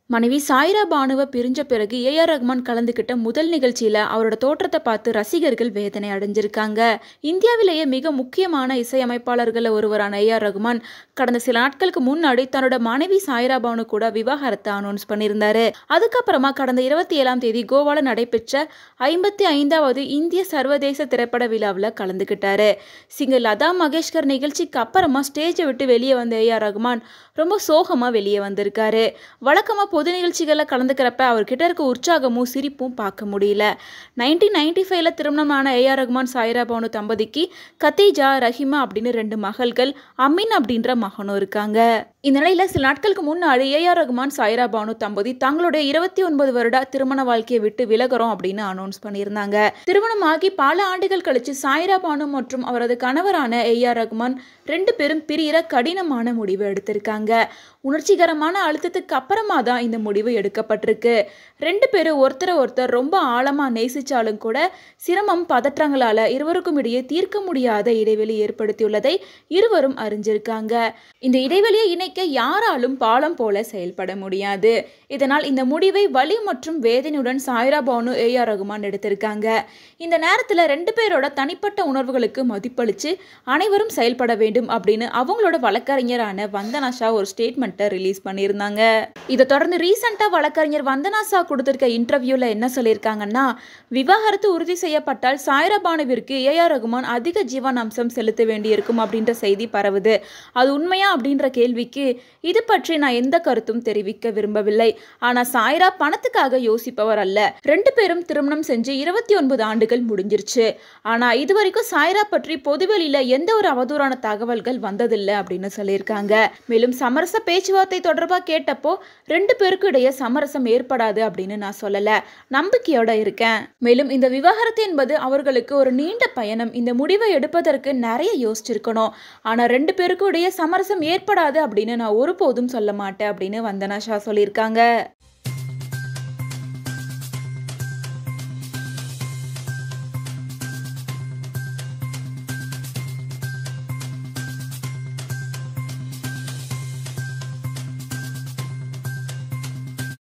மனைவி சாய்ரா பானுவை பிரிஞ்ச பிறகு ஏஆர் ரஹ்மான் கலந்துக்கிட்ட முதல் நிகழ்ச்சியில் அவரோட தோற்றத்தை பார்த்து ரசிகர்கள் வேதனை அடைஞ்சிருக்காங்க. இந்தியாவிலேயே மிக முக்கியமான இசையமைப்பாளர்களில் ஒருவரான ஏஆர் ரஹ்மான் கடந்த சில நாட்களுக்கு முன்னாடி தன்னோட மனைவி சாய்ரா பானு கூட விவாகரத்தை அனௌன்ஸ் பண்ணியிருந்தாரு. அதுக்கப்புறமா கடந்த 27ஆம் தேதி கோவாவில் நடைபெற்ற 55வது இந்திய சர்வதேச திரைப்பட விழாவில் கலந்துக்கிட்டாரு. சிங்கர் லதா மங்கேஷ்கர் நிகழ்ச்சிக்கு அப்புறமா ஸ்டேஜை விட்டு வெளியே வந்த ஏஆர் ரஹ்மான் ரொம்ப சோகமாக வெளியே வந்திருக்காரு. வழக்கமாக பொது நிகழ்ச்சிகளில் கலந்துக்கிறப்ப அவர்கிட்ட இருக்க உற்சாகமும் சிரிப்பும் பார்க்க முடியல. 1995ல் திருமணமான ஏஆர் ரஹ்மான் சாய்ரா பானு தம்பதிக்கு கத்தீஜா, ரஹிமா அப்படின்னு 2 மகள்கள், அமீன் அப்படின்ற மகனும் இருக்காங்க. இந்த நிலையில் சில நாட்களுக்கு முன்னாடி ஏஆர் ரஹ்மான் சாய்ரா பானு தம்பதி தங்களுடைய 29 வருட திருமண வாழ்க்கையை விட்டு விலகிறோம் அப்படின்னு அனௌன்ஸ் பண்ணியிருந்தாங்க. திருமணமாகி பல ஆண்டுகள் கழிச்சு சாய்ரா பானு மற்றும் அவரது கணவரான ஏஆர் ரஹ்மான் 2 பேரும் பிரியிற கடினமான முடிவு எடுத்திருக்காங்க. உணர்ச்சிகரமான அழுத்தத்துக்கு அப்புறமா தான் இந்த முடிவு எடுக்கப்பட்டிருக்கு. 2 பேரும் ஒருத்தர் ரொம்ப ஆழமாக நேசிச்சாலும் கூட சிரமம், பதற்றங்களால் இருவருக்கும் இடையே தீர்க்க முடியாத இடைவெளி ஏற்படுத்தியுள்ளதை இருவரும் அறிஞ்சிருக்காங்க. இந்த இடைவெளியை இணைக்க யாராலும் பாலம் போல செயல்பட முடியாது. இதனால் இந்த முடிவை வலி மற்றும் வேதனையுடன் சாய்ரா பானு, ஏஆர் ரஹ்மான் எடுத்திருக்காங்க. இந்த நேரத்தில் 2 பேரோட தனிப்பட்ட உணர்வுகளுக்கு மதிப்பளித்து அனைவரும் செயல்பட வேண்டும் அப்படின்னு அவங்களோட வழக்கறிஞரான வந்தனா ஷா ஒரு ஸ்டேட்மெண்ட்டை ரிலீஸ் பண்ணியிருந்தாங்க. இதை தொடர்ந்து ரீசெண்டாக வழக்கறிஞர் வந்தனா ஷா கொடுத்திருக்க இன்டர்வியூவில் என்ன சொல்லியிருக்காங்கன்னா, விவாகரத்து உறுதி செய்யப்பட்டால் சாய்ரா பானுவிற்கு ஏஆர் ரஹ்மான் அதிக ஜீவனாம்சம் செலுத்த வேண்டியிருக்கும் அப்படின்ற செய்தி பரவுது. அது உண்மையா அப்படின்ற கேள்விக்கு இது பற்றி நான் எந்த கருத்தும் தெரிவிக்க விரும்பவில்லை. ஆனால் சாய்ரா பணத்துக்காக யோசிப்பவர் அல்ல. 2 பேரும் திருமணம் செஞ்சு 29 ஆண்டுகள் முடிஞ்சிருச்சு. ஆனால் இதுவரைக்கும் சாய்ரா பற்றி பொதுவெளியில் எந்த ஒரு அவதூறான தகவல்கள் வந்ததில்லை அப்படின்னு சொல்லியிருக்காங்க. மேலும் சமரச பேச்சுவார்த்தை தொடர்பாக கேட்டப்போ 2 பேருக்கு இடையே சமரசம் ஏற்படாது அப்படின்னு நான் சொல்லலை, நம்பிக்கையோட இருக்கேன். மேலும் இந்த விவாகரத்து என்பது அவர்களுக்கு ஒரு நீண்ட பயணம். இந்த முடிவை எடுப்பதற்கு நிறைய யோசிச்சிருக்கணும். ஆனால் 2 பேருக்கும் இடையே சமரசம் ஏற்படாது அப்படின்னு நான் ஒருபோதும் சொல்ல மாட்டேன் அப்படின்னு வந்தனா ஷா சொல்லியிருக்காங்க.